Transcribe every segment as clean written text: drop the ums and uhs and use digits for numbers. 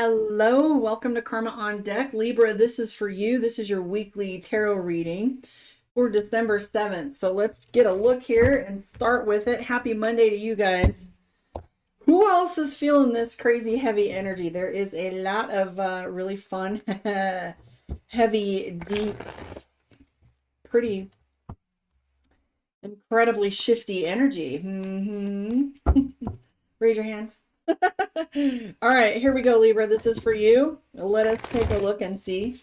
Hello, welcome to Karma on Deck. Libra, this is for you. This is your weekly tarot reading for December 7th. So let's get a look here and start with it. Happy Monday to you guys. Who else is feeling this crazy heavy energy? There is a lot of really fun, heavy, deep, pretty, incredibly shifty energy. Raise your hands. All right, here we go, Libra. This is for you. Let us take a look and see.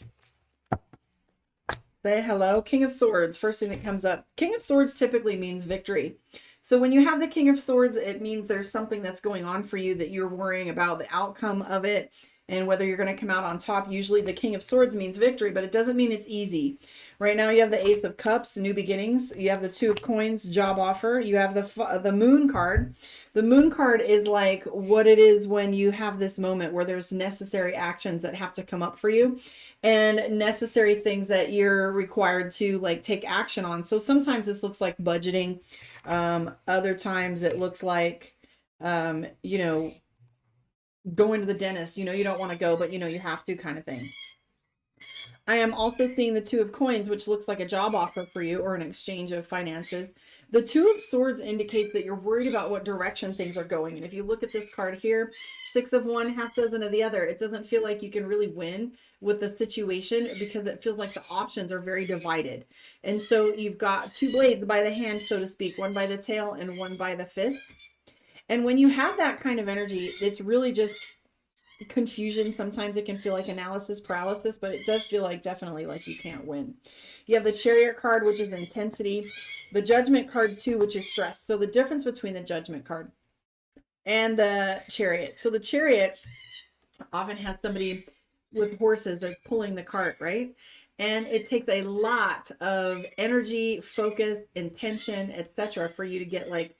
Say hello. King of Swords, first thing that comes up. King of Swords typically means victory. So when you have the King of Swords, it means there's something that's going on for you that you're worrying about the outcome of it and whether you're going to come out on top. Usually the King of Swords means victory, but it doesn't mean it's easy. Right now you have the Ace of Cups, new beginnings. You have the Two of Coins, job offer. You have the Moon card. The Moon card is like what it is when you have this moment where there's necessary actions that have to come up for you and necessary things that you're required to like take action on. So sometimes this looks like budgeting. Other times it looks like, going to the dentist, you don't want to go, but you have to kind of thing. I am also seeing the Two of Coins, which looks like a job offer for you or an exchange of finances. The Two of Swords indicates that you're worried about what direction things are going. And if you look at this card here, 6 of one, half dozen of the other, it doesn't feel like you can really win with the situation because it feels like the options are very divided. And so you've got two blades by the hand, so to speak, one by the tail and one by the fist. And when you have that kind of energy, it's really just confusion. Sometimes it can feel like analysis paralysis, but it does feel like definitely like you can't win. You have the Chariot card, which is intensity. The Judgment card too, which is stress. So the difference between the Judgment card and the Chariot. So the Chariot often has somebody with horses that's pulling the cart, right? And it takes a lot of energy, focus, intention, etc. for you to get like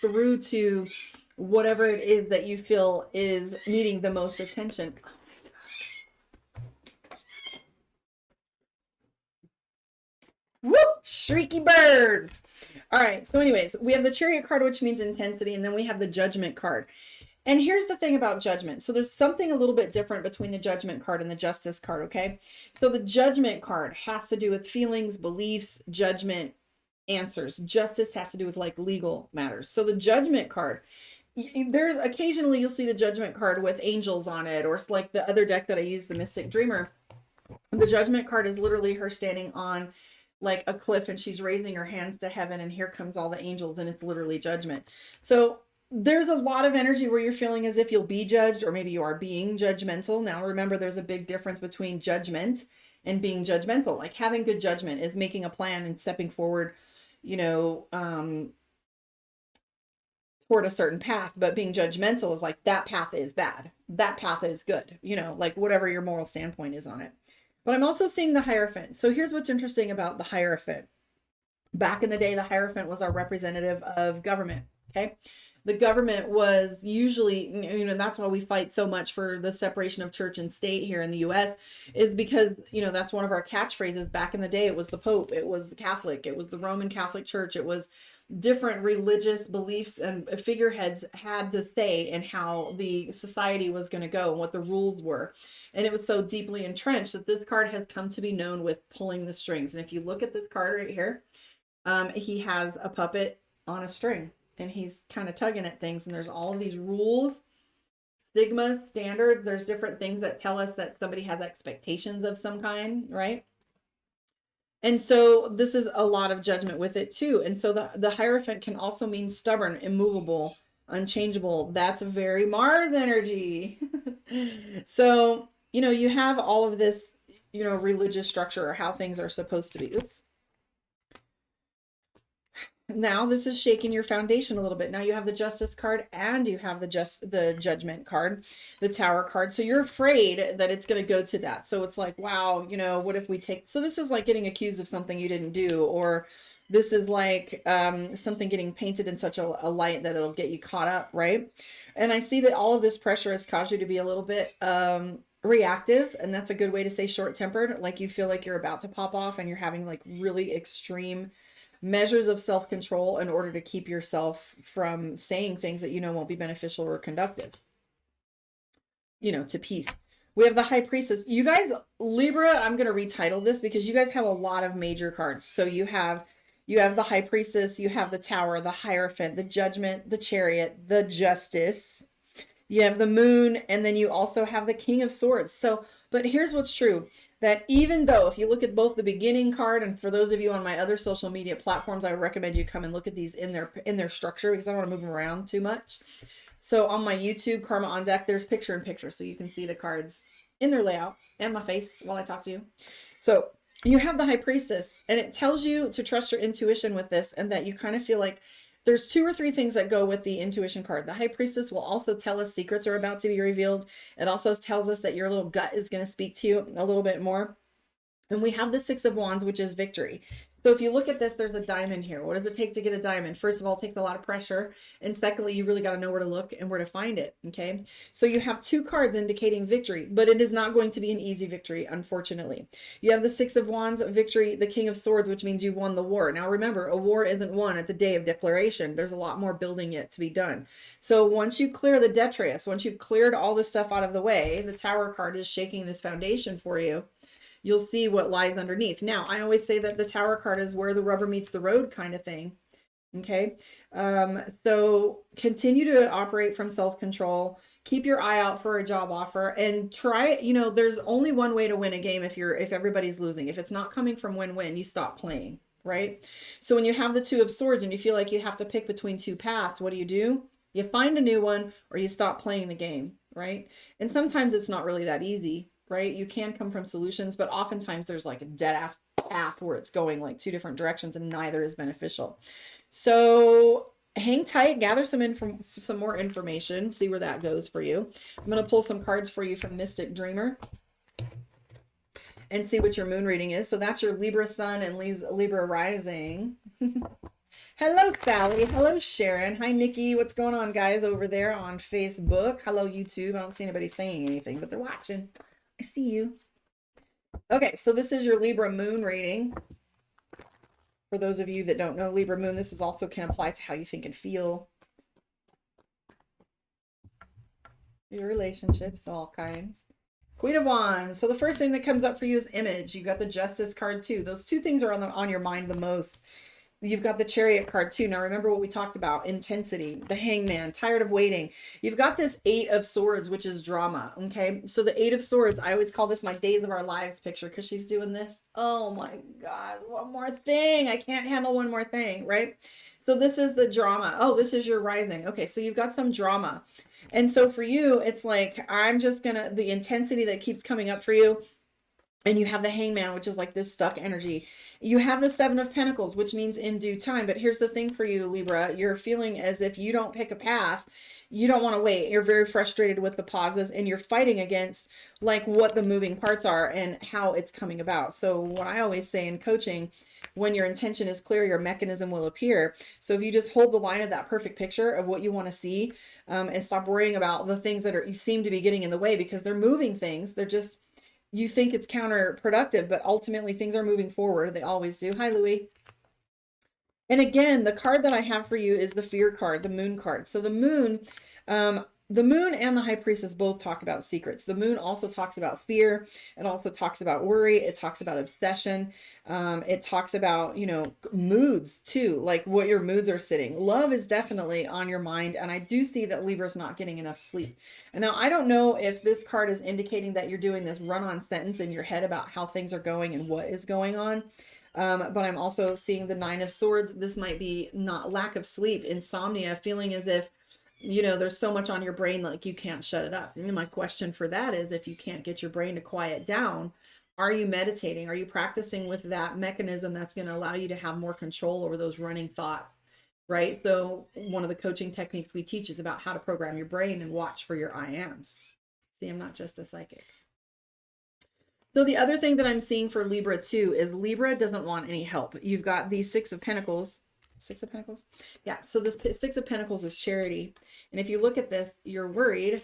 through to whatever it is that you feel is needing the most attention. Oh my God. Whoop! Shrieky bird. All right. So anyways, we have the Chariot card, which means intensity. And then we have the Judgment card. And here's the thing about judgment. So there's something a little bit different between the Judgment card and the Justice card. Okay. So the Judgment card has to do with feelings, beliefs, judgment, answers. Justice has to do with like legal matters. So the Judgment card, there's occasionally you'll see the Judgment card with angels on it, or it's like the other deck that I use, the Mystic Dreamer. The Judgment card is literally her standing on like a cliff and she's raising her hands to heaven and here comes all the angels and it's literally judgment. So there's a lot of energy where you're feeling as if you'll be judged, or maybe you are being judgmental. Now remember, there's a big difference between judgment and being judgmental. Like having good judgment is making a plan and stepping forward, toward a certain path, but being judgmental is like that path is bad, that path is good, like whatever your moral standpoint is on it. But I'm also seeing the Hierophant. So here's what's interesting about the Hierophant. Back in the day, the Hierophant was our representative of government. Okay. The government was usually, that's why we fight so much for the separation of church and state here in the US, is because, that's one of our catchphrases. Back in the day, it was the Pope, it was the Catholic, it was the Roman Catholic Church, it was different religious beliefs and figureheads had to say in how the society was going to go and what the rules were. And it was so deeply entrenched that this card has come to be known with pulling the strings. And if you look at this card right here, he has a puppet on a string and he's kind of tugging at things. And there's all of these rules, stigmas, standards. There's different things that tell us that somebody has expectations of some kind, right? And so this is a lot of judgment with it too. And so the Hierophant can also mean stubborn, immovable, unchangeable. That's very Mars energy. So, you have all of this, religious structure or how things are supposed to be. Oops. Now this is shaking your foundation a little bit. Now you have the Justice card and you have the Judgment card, the Tower card. So you're afraid that it's going to go to that. So it's like, wow, what if we take, so this is like getting accused of something you didn't do, or this is like something getting painted in such a light that it'll get you caught up, right? And I see that all of this pressure has caused you to be a little bit reactive, and that's a good way to say short-tempered. Like you feel like you're about to pop off and you're having like really extreme measures of self-control in order to keep yourself from saying things that won't be beneficial or conductive. you know, to peace. We have the High Priestess. You guys, Libra, I'm going to retitle this because you guys have a lot of major cards. So you have the High Priestess, you have the Tower, the Hierophant, the Judgment, the Chariot, the Justice. You have the Moon, and then you also have the King of Swords. So, but here's what's true, that even though if you look at both the beginning card, and for those of you on my other social media platforms, I would recommend you come and look at these in their structure because I don't want to move them around too much. So on my YouTube, Karma on Deck, there's picture in picture, so you can see the cards in their layout and my face while I talk to you. So you have the High Priestess, and it tells you to trust your intuition with this, and that you kind of feel like there's 2 or 3 things that go with the intuition card. The High Priestess will also tell us secrets are about to be revealed. It also tells us that your little gut is going to speak to you a little bit more. And we have the 6 of Wands, which is victory. So if you look at this, there's a diamond here. What does it take to get a diamond? First of all, it takes a lot of pressure. And secondly, you really got to know where to look and where to find it. Okay. So you have 2 cards indicating victory, but it is not going to be an easy victory, unfortunately. You have the 6 of Wands, victory, the King of Swords, which means you've won the war. Now remember, a war isn't won at the day of declaration. There's a lot more building yet to be done. So once you clear the detritus, once you've cleared all this stuff out of the way, the Tower card is shaking this foundation for you. You'll see what lies underneath. Now, I always say that the Tower card is where the rubber meets the road kind of thing. Okay. So continue to operate from self-control, keep your eye out for a job offer, and try, you know, there's only one way to win a game if everybody's losing. If it's not coming from win-win, you stop playing, right? So when you have the 2 of Swords and you feel like you have to pick between 2 paths, what do? You find a new one, or you stop playing the game, right? And sometimes it's not really that easy, right? You can come from solutions, but oftentimes there's like a dead ass path where it's going like 2 different directions and neither is beneficial. So hang tight, gather some more information, see where that goes for you. I'm going to pull some cards for you from Mystic Dreamer and see what your moon reading is. So that's your Libra sun and Libra rising. Hello, Sally. Hello, Sharon. Hi, Nikki. What's going on, guys, over there on Facebook? Hello, YouTube. I don't see anybody saying anything, but they're watching. I see you. Okay, so this is your Libra moon reading. For those of you that don't know Libra moon, this is also can apply to how you think and feel. Your relationships, all kinds. Queen of Wands. So the first thing that comes up for you is image. You got the Justice card too. Those 2 things are on your mind the most. You've got the Chariot card too. Now remember what we talked about, intensity, the Hangman, tired of waiting. You've got this 8 of Swords, which is drama. Okay. So the 8 of Swords, I always call this my Days of Our Lives picture because she's doing this. Oh my God, one more thing. I can't handle one more thing, right? So this is the drama. Oh, this is your rising. Okay. So you've got some drama. And so for you, it's like, the intensity that keeps coming up for you. And you have the Hangman, which is like this stuck energy. You have the 7 of Pentacles, which means in due time. But here's the thing for you, Libra. You're feeling as if you don't pick a path. You don't want to wait. You're very frustrated with the pauses, and you're fighting against like what the moving parts are and how it's coming about. So what I always say in coaching, when your intention is clear, your mechanism will appear. So if you just hold the line of that perfect picture of what you want to see, and stop worrying about the things that you seem to be getting in the way, because they're moving things. They're just, you think it's counterproductive, but ultimately things are moving forward. They always do. Hi, Louie. And again, the card that I have for you is the Fear card, the Moon card. So the Moon and the High Priestess both talk about secrets. The Moon also talks about fear. It also talks about worry. It talks about obsession. It talks about, you know, moods too, like what your moods are sitting. Love is definitely on your mind. And I do see that Libra's not getting enough sleep. And now I don't know if this card is indicating that you're doing this run-on sentence in your head about how things are going and what is going on. But I'm also seeing the 9 of Swords. This might be not lack of sleep, insomnia, feeling as if, you know, there's so much on your brain, like you can't shut it up. And my question for that is, if you can't get your brain to quiet down, are you meditating? Are you practicing with that mechanism that's going to allow you to have more control over those running thoughts, right? So one of the coaching techniques we teach is about how to program your brain and watch for your I ams. See, I'm not just a psychic. So the other thing that I'm seeing for Libra too is Libra doesn't want any help. You've got the 6 of Pentacles. 6 of Pentacles? Yeah, so this 6 of Pentacles is charity. And if you look at this, you're worried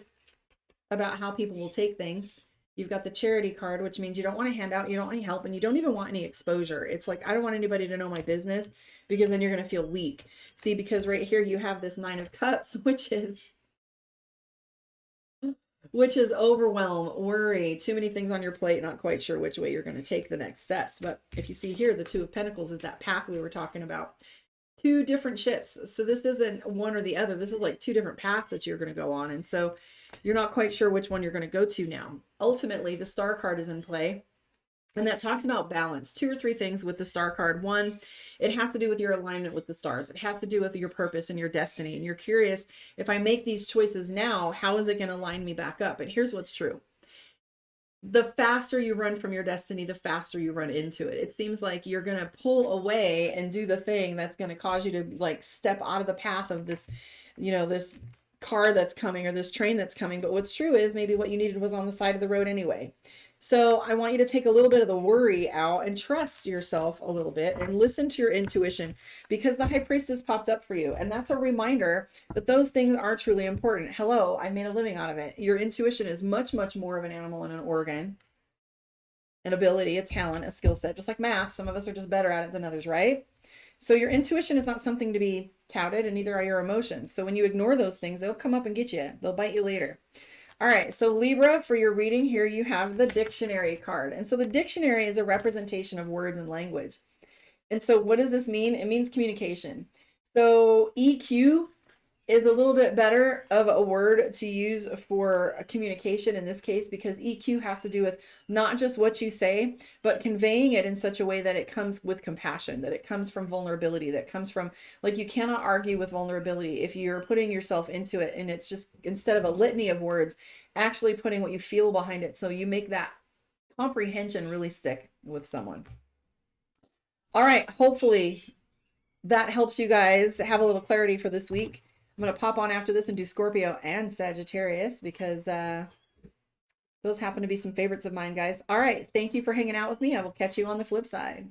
about how people will take things. You've got the Charity card, which means you don't want to hand out, you don't want any help, and you don't even want any exposure. It's like, I don't want anybody to know my business, because then you're going to feel weak. See, because right here you have this 9 of Cups, which is which is overwhelm, worry, too many things on your plate, not quite sure which way you're going to take the next steps. But if you see here, the Two of Pentacles is that path we were talking about. Two different ships. So this isn't one or the other. This is like two different paths that you're going to go on. And so you're not quite sure which one you're going to go to now. Ultimately, the Star card is in play. And that talks about balance. Two or three things with the Star card. One, it has to do with your alignment with the stars. It has to do with your purpose and your destiny. And you're curious, if I make these choices now, how is it going to line me back up? And here's what's true. The faster you run from your destiny, the faster you run into it. It seems like you're going to pull away and do the thing that's going to cause you to like step out of the path of this, you know, this car that's coming or this train that's coming. But what's true is maybe what you needed was on the side of the road anyway. So I want you to take a little bit of the worry out and trust yourself a little bit and listen to your intuition, because the High Priestess popped up for you. And that's a reminder that those things are truly important. Hello, I made a living out of it. Your intuition is much, much more of an animal and an organ, an ability, a talent, a skill set, just like math. Some of us are just better at it than others, right? So your intuition is not something to be touted, and neither are your emotions. So when you ignore those things, they'll come up and get you. They'll bite you later. All right, so Libra, for your reading here, you have the dictionary card. And so the dictionary is a representation of words and language. And so what does this mean? It means communication. So EQ is a little bit better of a word to use for a communication in this case, because EQ has to do with not just what you say, but conveying it in such a way that it comes with compassion, that it comes from vulnerability, that comes from, like, you cannot argue with vulnerability if you're putting yourself into it, and it's just, instead of a litany of words, actually putting what you feel behind it, so you make that comprehension really stick with someone. All right, hopefully that helps you guys have a little clarity for this week. I'm going to pop on after this and do Scorpio and Sagittarius, because those happen to be some favorites of mine, guys. All right. Thank you for hanging out with me. I will catch you on the flip side.